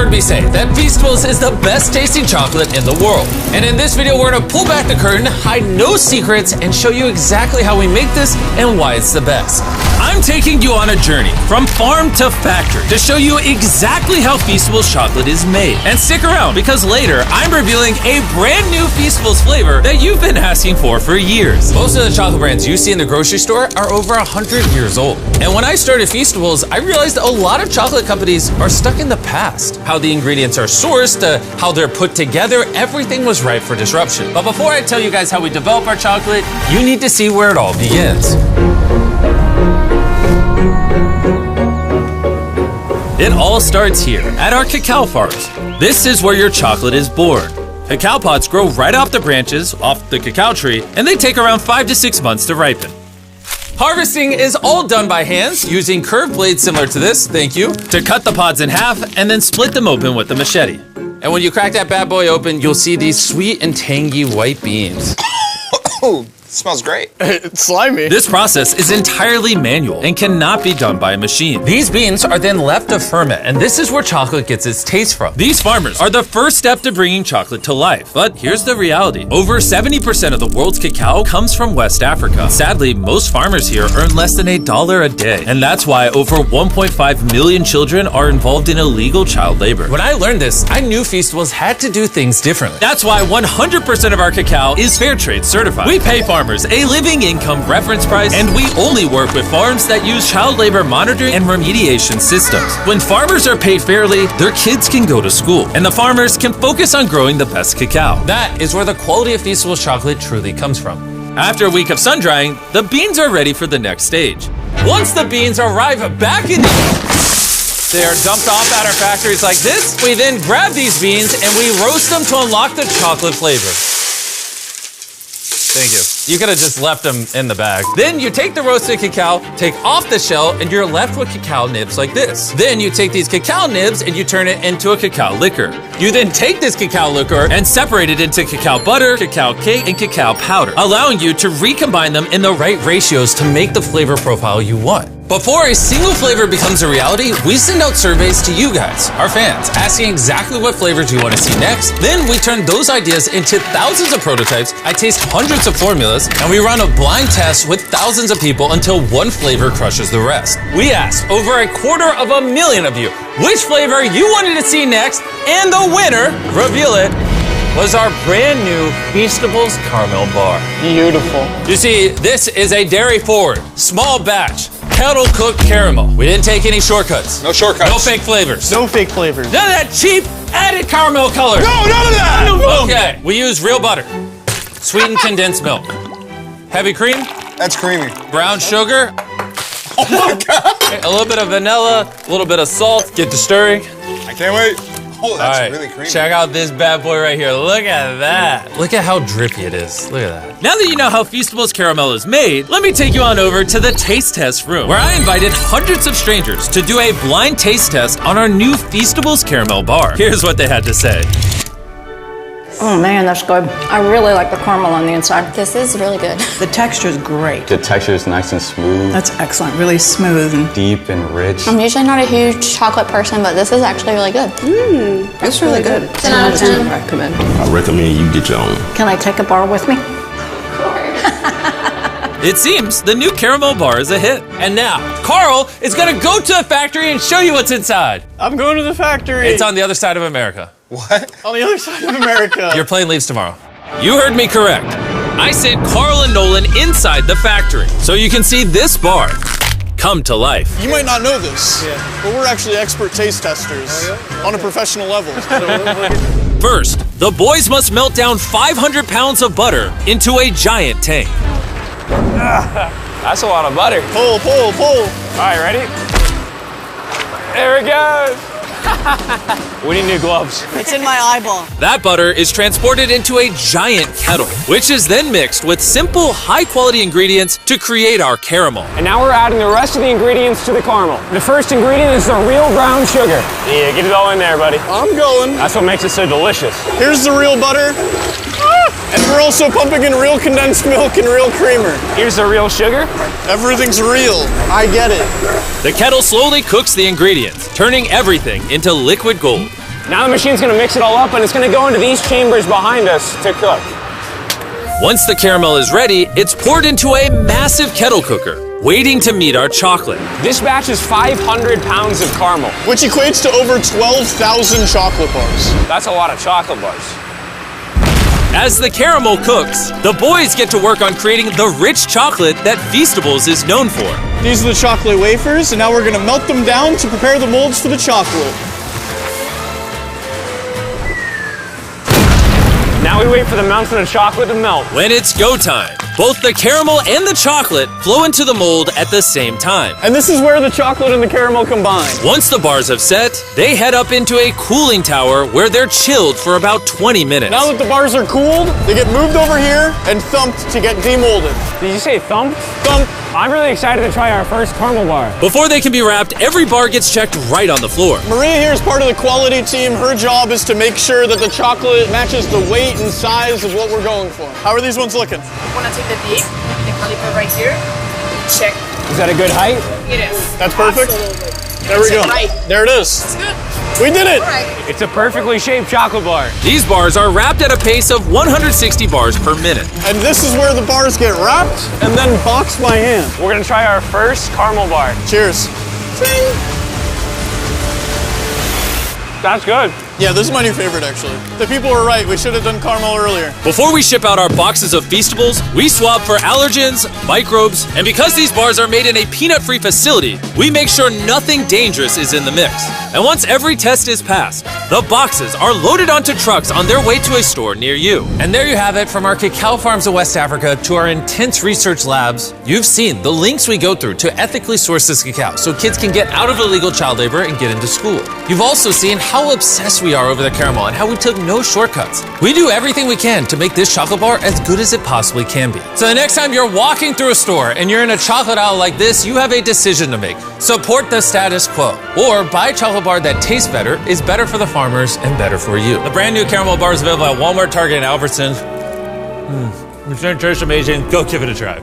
heard me say that Feastables is the best tasting chocolate in the world. And in this video, we're gonna pull back the curtain, hide no secrets, and show you exactly how we make this and why it's the best. I'm taking you on a journey from farm to factory to show you exactly how Feastables chocolate is made. And stick around, because later I'm revealing a brand new Feastables flavor that you've been asking for years. Most of the chocolate brands you see in the grocery store are over 100 years old. And when I started Feastables, I realized a lot of chocolate companies are stuck in the past. How the ingredients are sourced, how they're put together, everything was ripe for disruption. But before I tell you guys how we develop our chocolate, you need to see where it all begins. It all starts here, at our cacao farms. This is where your chocolate is born. Cacao pods grow right off the branches, off the cacao tree, and they take around 5 to 6 months to ripen. Harvesting is all done by hands, using curved blades similar to this, thank you, to cut the pods in half and then split them open with a machete. And when you crack that bad boy open, you'll see these sweet and tangy white beans. Oh, smells great. It's slimy. This process is entirely manual and cannot be done by a machine. These beans are then left to ferment, and this is where chocolate gets its taste from. These farmers are the first step to bringing chocolate to life. But here's the reality. Over 70% of the world's cacao comes from West Africa. Sadly, most farmers here earn less than $1 a day. And that's why over 1.5 million children are involved in illegal child labor. When I learned this, I knew Feastables had to do things differently. That's why 100% of our cacao is fair trade certified. We pay farmers a living income reference price, and we only work with farms that use child labor monitoring and remediation systems. When farmers are paid fairly, their kids can go to school, and the farmers can focus on growing the best cacao. That is where the quality of Feastables chocolate truly comes from. After a week of sun drying, the beans are ready for the next stage. Once the beans arrive back in they are dumped off at our factories like this. We then grab these beans and we roast them to unlock the chocolate flavor. Thank you. You could have just left them in the bag. Then you take the roasted cacao, take off the shell, and you're left with cacao nibs like this. Then you take these cacao nibs and you turn it into a cacao liquor. You then take this cacao liquor and separate it into cacao butter, cacao cake, and cacao powder, allowing you to recombine them in the right ratios to make the flavor profile you want. Before a single flavor becomes a reality, we send out surveys to you guys, our fans, asking exactly what flavors you want to see next. Then we turn those ideas into thousands of prototypes. I taste hundreds of formulas, and we run a blind test with thousands of people until one flavor crushes the rest. We asked over 250,000 of you which flavor you wanted to see next, and the winner, reveal it, was our brand new Feastables Caramel Bar. Beautiful. You see, this is a dairy-forward, small batch, kettle-cooked caramel. We didn't take any shortcuts. No shortcuts. No fake flavors. No fake flavors. None of that cheap added caramel color. No, none of that! Okay, we use real butter, sweetened condensed milk, heavy cream, That's creamy. brown sugar, Oh my God! a little bit of vanilla, a little bit of salt. Get to stirring. I can't wait. Oh, that's All right, really creamy. check out this bad boy right here. Look at that. Look at how drippy it is. Look at that. Now that you know how Feastables caramel is made, let me take you on over to the taste test room, where I invited hundreds of strangers to do a blind taste test on our new Feastables Caramel Bar. Here's what they had to say. Oh man, that's good. I really like the caramel on the inside. This is really good. The texture is great. The texture is nice and smooth, That's excellent, really smooth. And deep and rich. I'm usually not a huge chocolate person, but this is actually really good. it's really good. 10 out of 10. I recommend. I recommend you get your own. Can I take a bar with me? It seems the new caramel bar is a hit. And now, Carl is gonna go to the factory and show you what's inside. I'm going to the factory. It's on the other side of America. What? On the other side of America. Your plane leaves tomorrow. You heard me correct. I sent Carl and Nolan inside the factory so you can see this bar come to life. You might not know this, but we're actually expert taste testers on a professional level. First, the boys must melt down 500 pounds of butter into a giant tank. That's a lot of butter. Pull, pull, pull. All right, ready? There it goes. We need new gloves. It's in my eyeball. That butter is transported into a giant kettle, which is then mixed with simple, high-quality ingredients to create our caramel. And now we're adding the rest of the ingredients to the caramel. The first ingredient is the real brown sugar. Yeah, get it all in there, buddy. I'm going. That's what makes it so delicious. Here's the real butter. And we're also pumping in real condensed milk and real creamer. Here's the real sugar. Everything's real. I get it. The kettle slowly cooks the ingredients, turning everything into liquid gold. Now the machine's gonna mix it all up and it's gonna go into these chambers behind us to cook. Once the caramel is ready, it's poured into a massive kettle cooker, waiting to meet our chocolate. This batch is 500 pounds of caramel. Which equates to over 12,000 chocolate bars. That's a lot of chocolate bars. As the caramel cooks, the boys get to work on creating the rich chocolate that Feastables is known for. These are the chocolate wafers, and now we're gonna melt them down to prepare the molds for the chocolate. Now we wait for the mountain of chocolate to melt. When it's go time, both the caramel and the chocolate flow into the mold at the same time. And this is where the chocolate and the caramel combine. Once the bars have set, they head up into a cooling tower where they're chilled for about 20 minutes. Now that the bars are cooled, they get moved over here and thumped to get demolded. Did you say thump? Thump. I'm really excited to try our first caramel bar. Before they can be wrapped, every bar gets checked right on the floor. Maria here is part of the quality team. Her job is to make sure that the chocolate matches the weight and size of what we're going for. How are these ones looking? You want to take the dip, the caliper right here. Check. Is that a good height? It is. That's perfect. Absolutely. There we go. Right. There it is. It's good. We did it. All right. It's a perfectly shaped chocolate bar. These bars are wrapped at a pace of 160 bars per minute. And this is where the bars get wrapped and then boxed by hand. We're gonna try our first caramel bar. Cheers. That's good. Yeah, this is my new favorite, actually. The people were right. We should have done caramel earlier. Before we ship out our boxes of Feastables, we swab for allergens, microbes, and because these bars are made in a peanut-free facility, we make sure nothing dangerous is in the mix. And once every test is passed, the boxes are loaded onto trucks on their way to a store near you. And there you have it, from our cacao farms of West Africa to our intense research labs. You've seen the links we go through to ethically source this cacao so kids can get out of illegal child labor and get into school. You've also seen how obsessed we are over the caramel and how we took no shortcuts. We do everything we can to make this chocolate bar as good as it possibly can be. So the next time you're walking through a store and you're in a chocolate aisle like this, you have a decision to make. Support the status quo, or buy a chocolate bar that tastes better, is better for the farmers, and better for you. The brand new caramel bar is available at Walmart, Target, and Albertsons. It's going to taste amazing. Go give it a try.